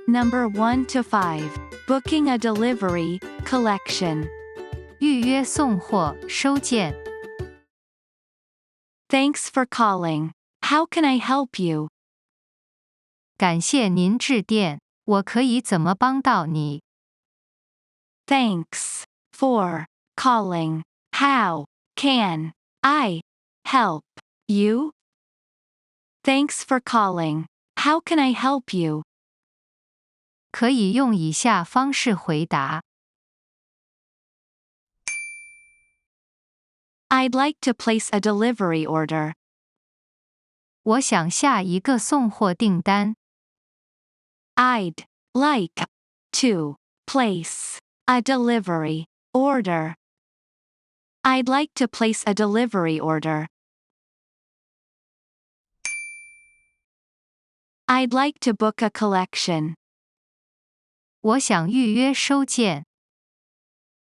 Number 1 to 5. Booking a delivery, collection. 预约送货，收件。Thanks for calling. How can I help you? 感谢您致电，我可以怎么帮到你？ Thanks for calling. How can I help you? Thanks for calling. How can I help you? 可以用以下方式回答。I'd like to place a delivery order. 我想下一个送货订单。I'd like to place a delivery order. I'd like to place a delivery order. I'd like to book a collection. 我想预约收件。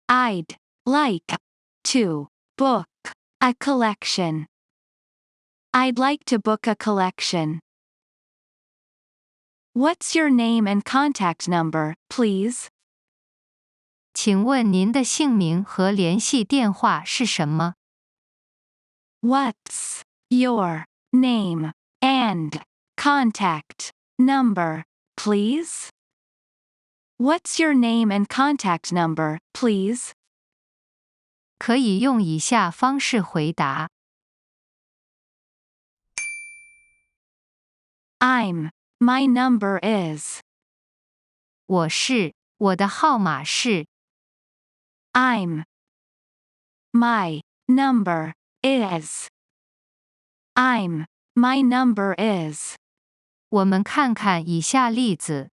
I'd like to book a collection. I'd like to book a collection. What's your name and contact number, please? 请问您的姓名和联系电话是什么？ What's your name and contact number, please? What's your name and contact number, please? 可以用以下方式回答。My number is. 我是，我的号码是。My number is. My number is. 我们看看以下例子。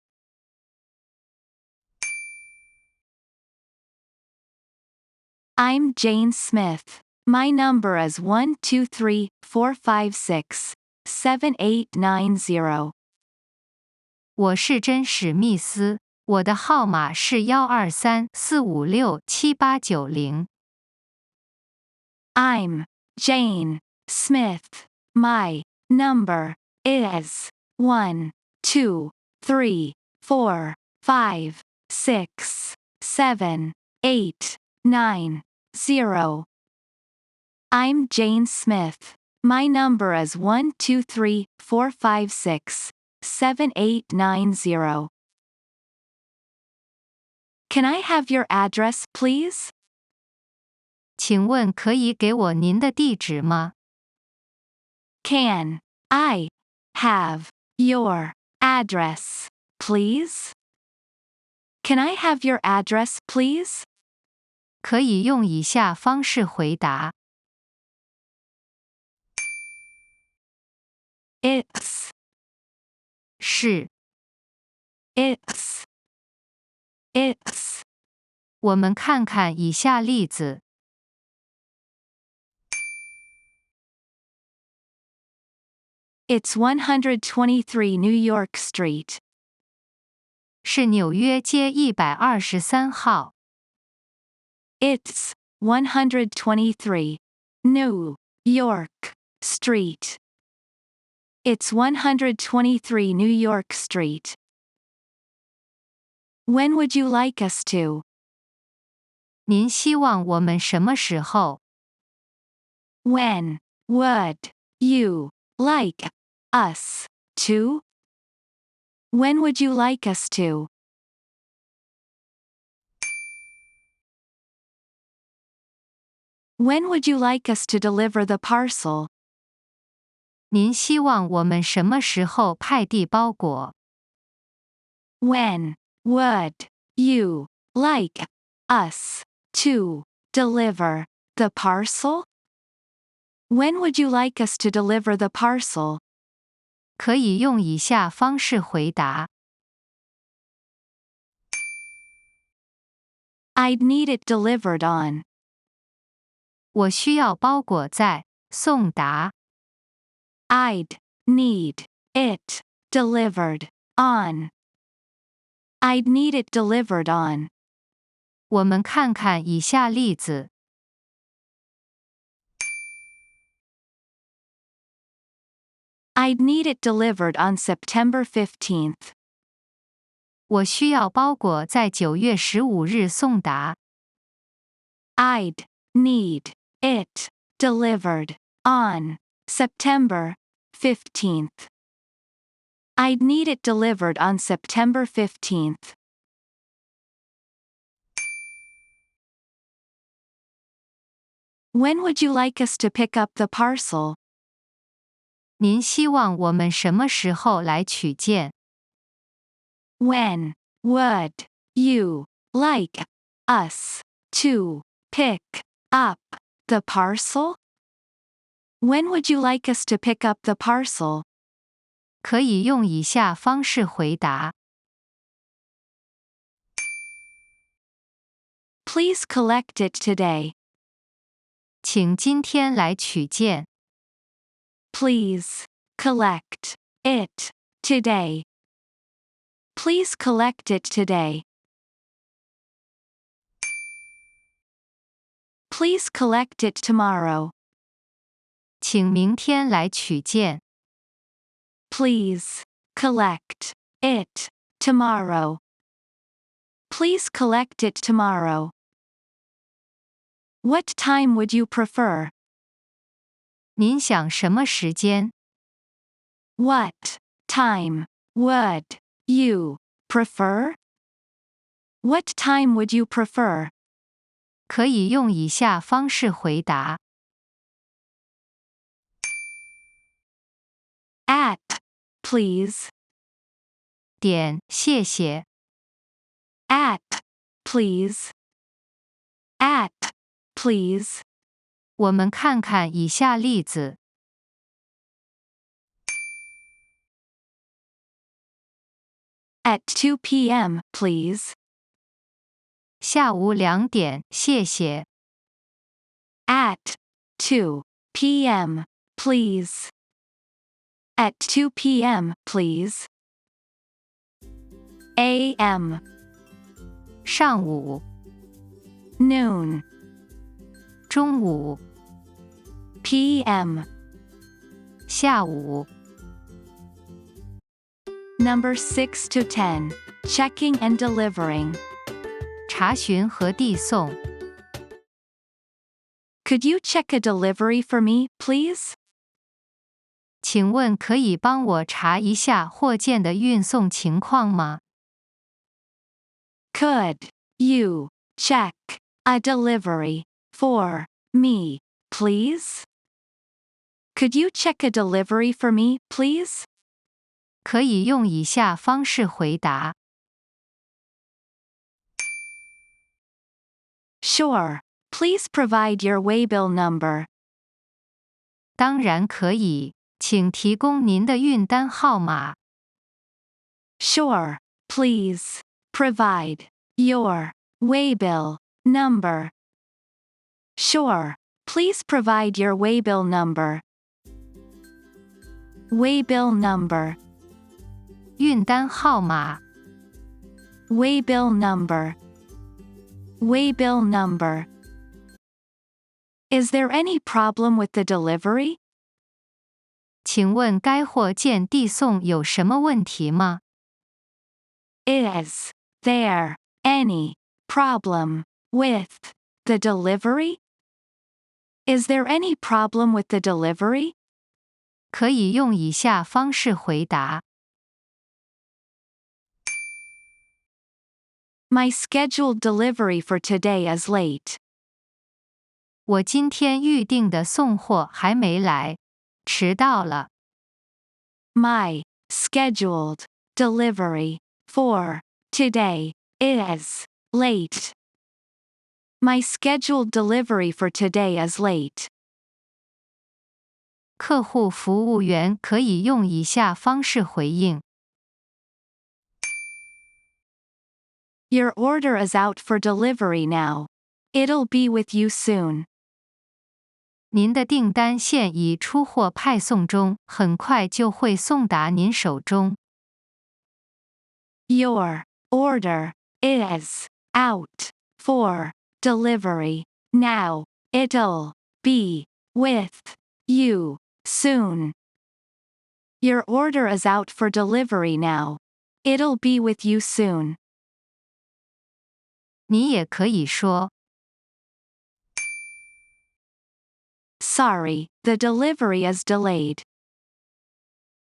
I'm Jane Smith. My number is 12345678990. 我是珍·史密斯，我的号码是12345678990。I'm Jane Smith. My number is 12345678990. I'm Jane Smith. My number is 12345678990. Can I have your address, please? 请问可以给我您的地址吗？ Can I have your address, please? Can I have your address, please? 可以用以下方式回答。It's. 是。It's. It's. 我们看看以下例子。It's 123 New York Street. 是纽约街123号。It's 123 New York Street. It's 123 New York Street. When would you like us to? 您希望我们什么时候？ When would you like us to? When would you like us to? When would you like us to deliver the parcel? 您希望我们什么时候派递包裹？ When would you like us to deliver the parcel? When would you like us to deliver the parcel? 可以用以下方式回答。I'd need it delivered on. 我需要包裹在送达。I'd need it delivered on. I'd need it delivered on. 我们看看以下例子。I'd need it delivered on September 15th. 我需要包裹在9月15日送达。I'd need it delivered on September 15th. I'd need it delivered on September 15th. When would you like us to pick up the parcel? 您希望我们什么时候来取件？ When would you like us to pick up the parcel? When would you like us to pick up the parcel? 可以用以下方式回答。Please collect it today. 请今天来取件。Please collect it today. Please collect it today. Please collect it tomorrow. 请明天来取件。Please collect it tomorrow. Please collect it tomorrow. What time would you prefer? 您想什么时间？ What time would you prefer? What time would you prefer? 可以用以下方式回答。At, please. 点，谢谢。At, please. At, please. 我们看看以下例子。At 2 p.m., please. 下午2点，谢谢。At 2 p.m., please. At 2 p.m., please. A.m. 上午。Noon. 中午。p.m. 下午。Number 6 to 10. Checking and delivering. 查询和递送。Could you check a delivery for me, please? 请问可以帮我查一下货件的运送情况吗？ Could you check a delivery for me, please? Could you check a delivery for me, please? 可以用以下方式回答。Sure. Please provide your waybill number. 当然可以，请提供您的运单号码。Sure. Please provide your waybill number. Sure. Please provide your waybill number. Waybill number. 运单号码。Waybill number. Waybill number. Is there any problem with the delivery? 请问该货件递送有什么问题吗？ Is there any problem with the delivery? Is there any problem with the delivery? 可以用以下方式回答。My scheduled delivery for today is late. 我今天预定的送货还没来，迟到了。My scheduled delivery for today is late. My scheduled delivery for today is late. 客户服务员可以用以下方式回应。Your order is out for delivery now. It'll be with you soon. 您的订单现已出货派送中，很快就会送达您手中。Your order is out for delivery now. It'll be with you soon. Your order is out for delivery now. It'll be with you soon. 你也可以说 Sorry, the delivery is delayed.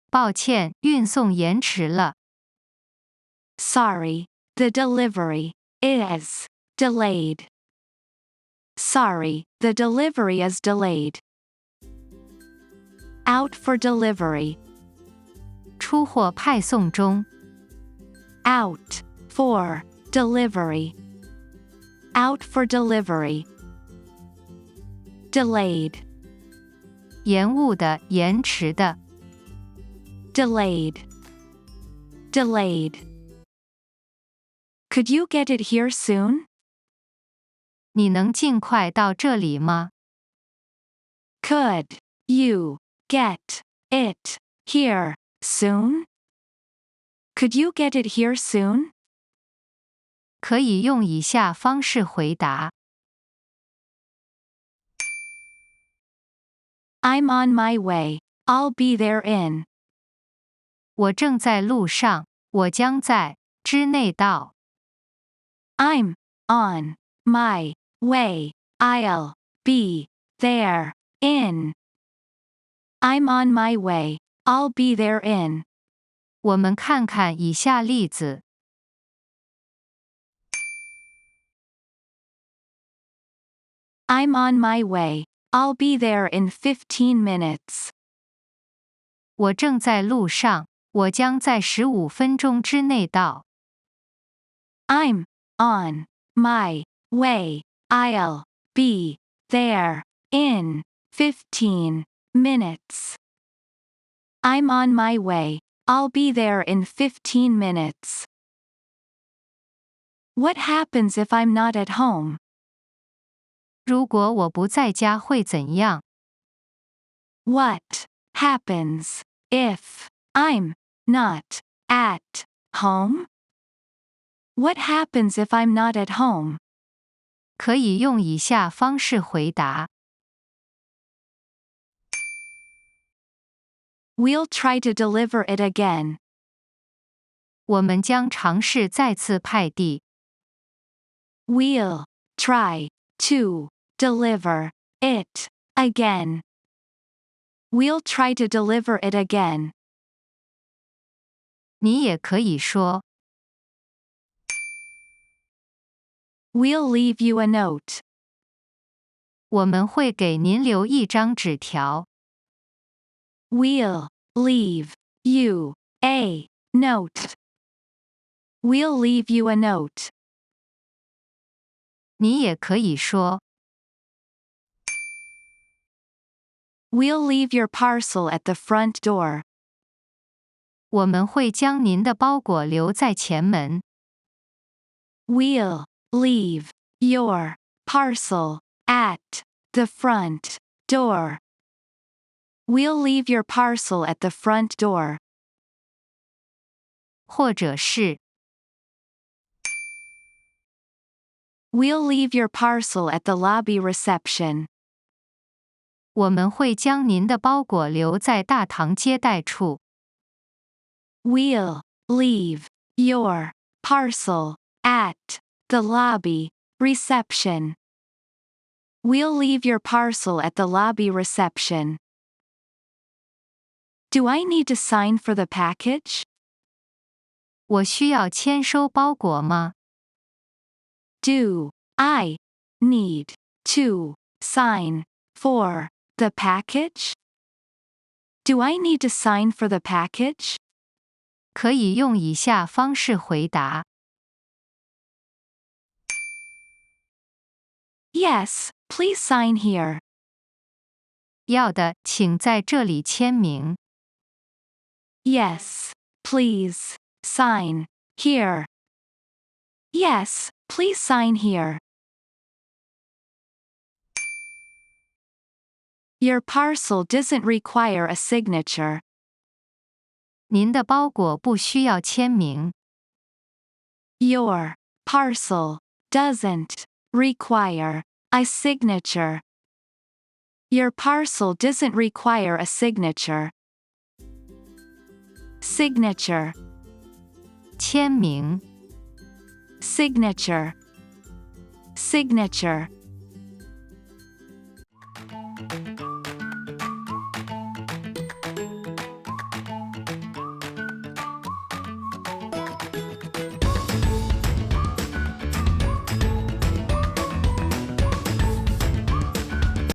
抱歉，运送延迟了。Sorry, the delivery is delayed. Sorry, the delivery is delayed. Out for delivery. 出货派送中。Out for delivery. Out for delivery. Delayed. 延误的，延迟的。Delayed. Delayed. Could you get it here soon? 你能尽快到这里吗？ Could you get it here soon? Could you get it here soon? 可以用以下方式回答。I'm on my way. I'll be there in. 我正在路上，我将在之内到。I'm on my way. I'll be there in. I'm on my way. I'll be there in. 我们看看以下例子。I'm on my way. I'll be there in 15 minutes. 我正在路上，我将在15分钟之内到。I'm on my way. I'll be there in 15 minutes. I'm on my way. I'll be there in 15 minutes. What happens if I'm not at home? 如果我不在家会怎样？ What happens if I'm not at home? What happens if I'm not at home? 可以用以下方式回答。We'll try to deliver it again. 我们将尝试再次派递。We'll try to deliver it again. We'll try to deliver it again. 你也可以说 We'll leave you a note. 我们会给您留一张纸条。We'll leave you a note. We'll leave you a note. 你也可以说 We'll leave your parcel at the front door. 我们会将您的包裹留在前门。We'll leave your parcel at the front door. We'll leave your parcel at the front door. 或者是 We'll leave your parcel at the lobby reception. 我们会将您的包裹留在大堂接待处。We'll leave your parcel at the lobby reception. We'll leave your parcel at the lobby reception. Do I need to sign for the package? 我需要签收包裹吗？ Do I need to sign for the package? Do I need to sign for the package? 可以用以下方式回答。Yes, please sign here. 要的，请在这里签名。Yes, please sign here. Yes, please sign here. Your parcel doesn't require a signature. 您的包裹不需要签名。Your parcel doesn't require a signature. Your parcel doesn't require a signature. signature, 签名。signature, signature.